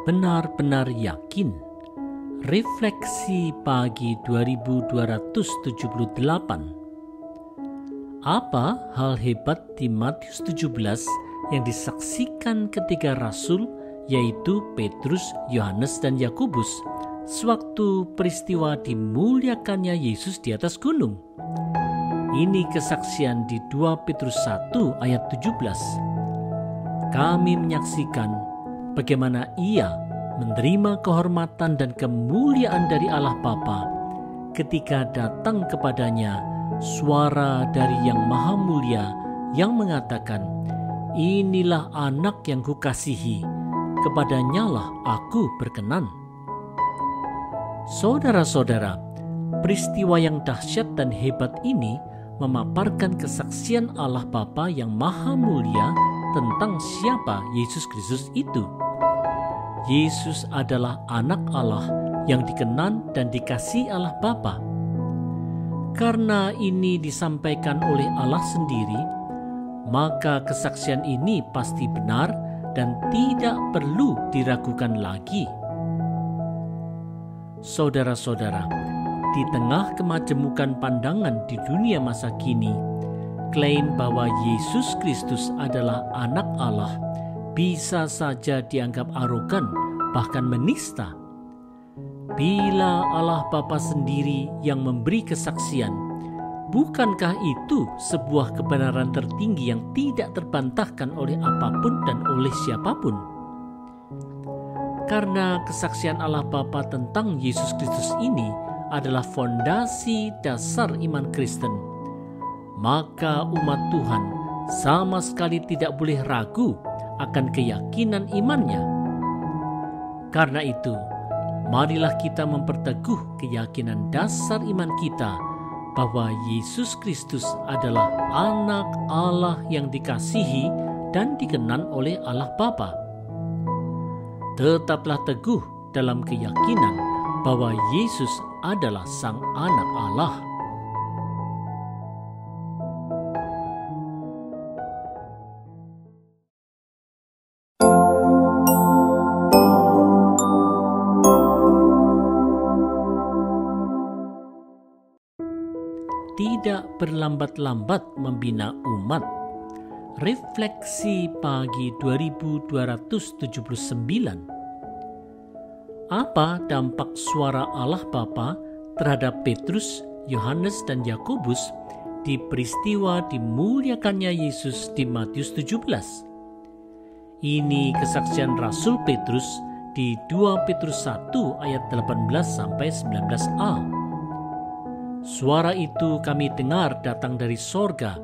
benar-benar yakin. Refleksi pagi 2278. Apa hal hebat di Matius 17 yang disaksikan ketiga rasul, yaitu Petrus, Yohanes, dan Yakobus, sewaktu peristiwa dimuliakannya Yesus di atas gunung? Ini kesaksian di 2 Petrus 1 ayat 17. Kami menyaksikan bagaimana Ia menerima kehormatan dan kemuliaan dari Allah Bapa ketika datang kepadanya suara dari Yang Maha Mulia yang mengatakan, "Inilah anak yang kukasihi, kepadanyalah aku berkenan." Saudara-saudara, peristiwa yang dahsyat dan hebat ini memaparkan kesaksian Allah Bapa yang Maha Mulia tentang siapa Yesus Kristus itu. Yesus adalah anak Allah yang dikenan dan dikasihi Allah Bapa. Karena ini disampaikan oleh Allah sendiri, maka kesaksian ini pasti benar dan tidak perlu diragukan lagi. Saudara-saudara, di tengah kemajemukan pandangan di dunia masa kini, klaim bahwa Yesus Kristus adalah anak Allah bisa saja dianggap arogan, bahkan menista. Bila Allah Bapa sendiri yang memberi kesaksian, bukankah itu sebuah kebenaran tertinggi yang tidak terbantahkan oleh apapun dan oleh siapapun? Karena kesaksian Allah Bapa tentang Yesus Kristus ini adalah fondasi dasar iman Kristen, maka umat Tuhan sama sekali tidak boleh ragu akan keyakinan imannya. Karena itu, marilah kita memperteguh keyakinan dasar iman kita bahwa Yesus Kristus adalah anak Allah yang dikasihi dan dikenan oleh Allah Bapa. Tetaplah teguh dalam keyakinan bahwa Yesus adalah Sang Anak Allah. Tidak berlambat-lambat membina umat. Refleksi pagi 2279. Apa dampak suara Allah Bapa terhadap Petrus, Yohanes, dan Yakobus di peristiwa dimuliakannya Yesus di Matius 17? Ini kesaksian Rasul Petrus di 2 Petrus 1 ayat 18-19a. Suara itu kami dengar datang dari sorga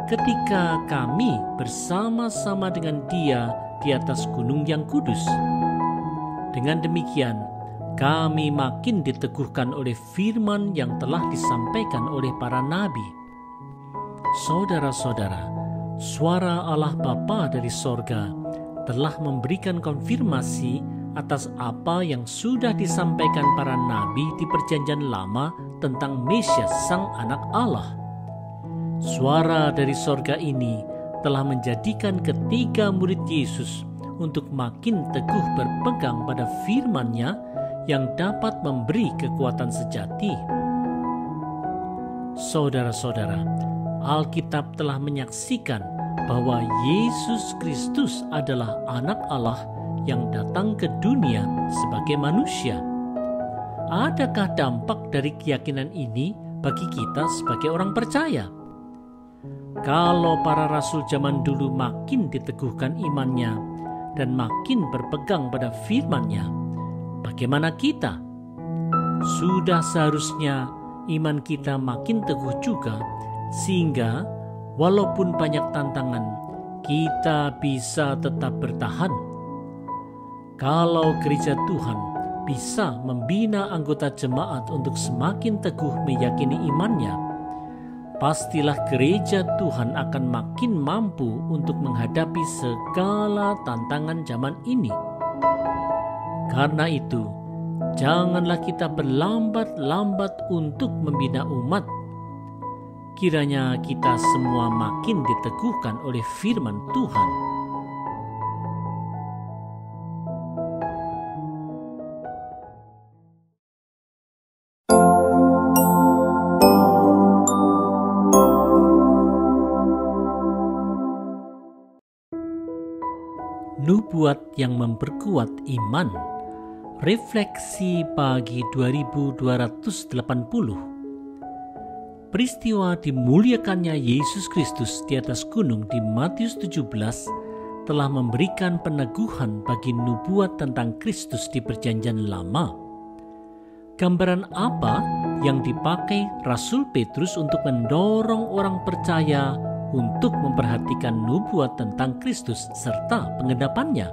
ketika kami bersama-sama dengan Dia di atas gunung yang kudus. Dengan demikian, kami makin diteguhkan oleh firman yang telah disampaikan oleh para nabi. Saudara-saudara, suara Allah Bapa dari sorga telah memberikan konfirmasi atas apa yang sudah disampaikan para nabi di Perjanjian Lama tentang Mesias, Sang Anak Allah. Suara dari sorga ini telah menjadikan ketiga murid Yesus untuk makin teguh berpegang pada firman-Nya yang dapat memberi kekuatan sejati. Saudara-saudara, Alkitab telah menyaksikan bahwa Yesus Kristus adalah anak Allah yang datang ke dunia sebagai manusia. Adakah dampak dari keyakinan ini bagi kita sebagai orang percaya? Kalau para rasul zaman dulu makin diteguhkan imannya dan makin berpegang pada firman-Nya, bagaimana kita? Sudah seharusnya iman kita makin teguh juga, sehingga walaupun banyak tantangan, kita bisa tetap bertahan. Kalau gereja Tuhan bisa membina anggota jemaat untuk semakin teguh meyakini imannya, pastilah gereja Tuhan akan makin mampu untuk menghadapi segala tantangan zaman ini. Karena itu, janganlah kita berlambat-lambat untuk membina umat. Kiranya kita semua makin diteguhkan oleh firman Tuhan. nubuat yang memperkuat iman. Refleksi pagi 2280. Peristiwa dimuliakannya Yesus Kristus di atas gunung di Matius 17 telah memberikan peneguhan bagi nubuat tentang Kristus di Perjanjian Lama. Gambaran apa yang dipakai Rasul Petrus untuk mendorong orang percaya untuk memperhatikan nubuat tentang Kristus serta pengendapannya?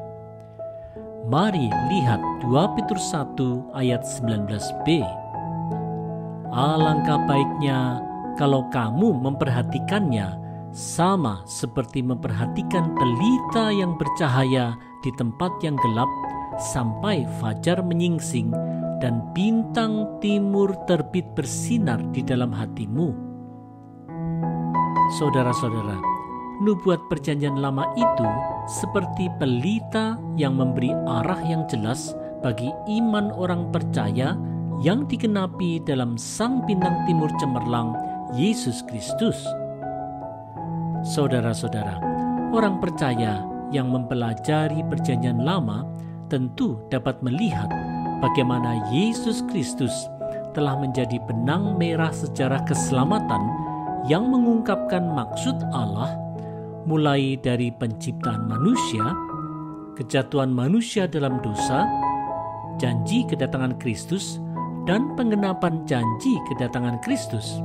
Mari lihat 2 Petrus 1 ayat 19b. Alangkah baiknya kalau kamu memperhatikannya sama seperti memperhatikan pelita yang bercahaya di tempat yang gelap sampai fajar menyingsing dan bintang timur terbit bersinar di dalam hatimu. Saudara-saudara, nubuat Perjanjian Lama itu seperti pelita yang memberi arah yang jelas bagi iman orang percaya yang digenapi dalam Sang Bintang Timur Cemerlang, Yesus Kristus. Saudara-saudara, orang percaya yang mempelajari Perjanjian Lama tentu dapat melihat bagaimana Yesus Kristus telah menjadi benang merah sejarah keselamatan yang mengungkapkan maksud Allah, mulai dari penciptaan manusia, kejatuhan manusia dalam dosa, janji kedatangan Kristus, dan penggenapan janji kedatangan Kristus.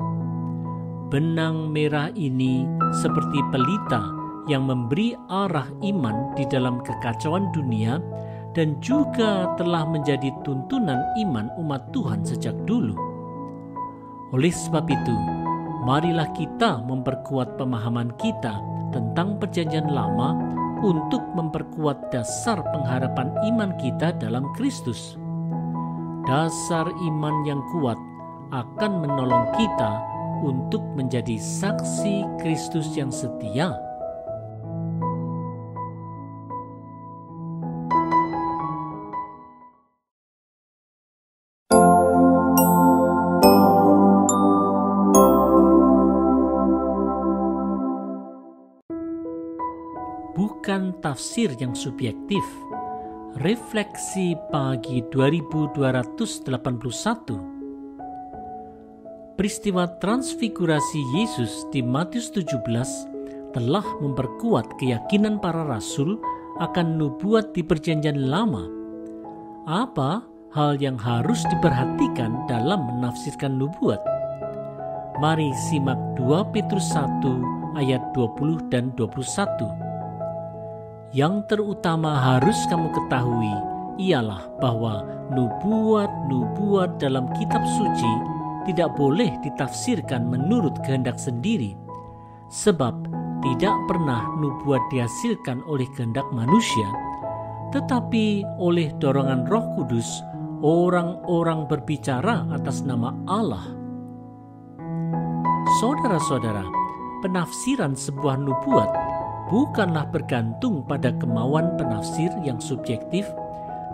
Benang merah ini seperti pelita yang memberi arah iman di dalam kekacauan dunia dan juga telah menjadi tuntunan iman umat Tuhan sejak dulu. Oleh sebab itu, marilah kita memperkuat pemahaman kita tentang Perjanjian Lama untuk memperkuat dasar pengharapan iman kita dalam Kristus. Dasar iman yang kuat akan menolong kita untuk menjadi saksi Kristus yang setia. Bukan tafsir yang subjektif. Refleksi pagi 2281. Peristiwa transfigurasi Yesus di Matius 17 telah memperkuat keyakinan para rasul akan nubuat di Perjanjian Lama. Apa hal yang harus diperhatikan dalam menafsirkan nubuat? Mari simak 2 Petrus 1 ayat 20 dan 21. Yang terutama harus kamu ketahui ialah bahwa nubuat-nubuat dalam kitab suci tidak boleh ditafsirkan menurut kehendak sendiri, sebab tidak pernah nubuat dihasilkan oleh kehendak manusia, tetapi oleh dorongan Roh Kudus orang-orang berbicara atas nama Allah. Saudara-saudara, penafsiran sebuah nubuat bukanlah bergantung pada kemauan penafsir yang subjektif,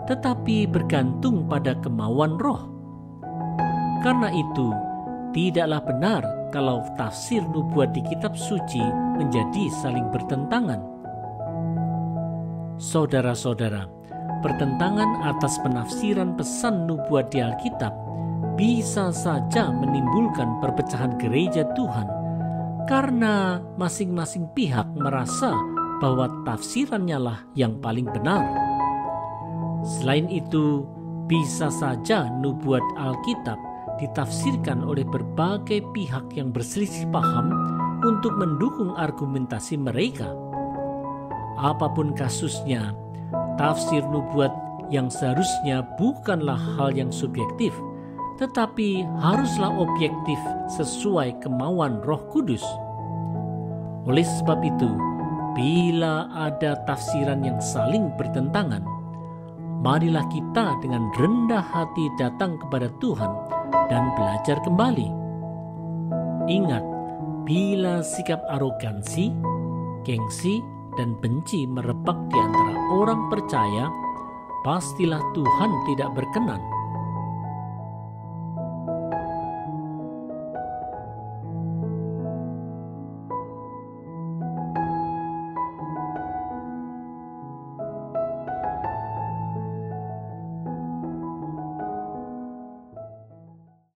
tetapi bergantung pada kemauan Roh. Karena itu, tidaklah benar kalau tafsir nubuat di kitab suci menjadi saling bertentangan. Saudara-saudara, pertentangan atas penafsiran pesan nubuat di Alkitab bisa saja menimbulkan perpecahan gereja Tuhan, karena masing-masing pihak merasa bahwa tafsirannya lah yang paling benar. Selain itu, bisa saja nubuat Alkitab ditafsirkan oleh berbagai pihak yang berselisih paham untuk mendukung argumentasi mereka. Apapun kasusnya, tafsir nubuat yang seharusnya bukanlah hal yang subjektif, tetapi haruslah objektif sesuai kemauan Roh Kudus. Oleh sebab itu, bila ada tafsiran yang saling bertentangan, marilah kita dengan rendah hati datang kepada Tuhan dan belajar kembali. Ingat, bila sikap arogansi, gengsi, dan benci merebak di antara orang percaya, pastilah Tuhan tidak berkenan.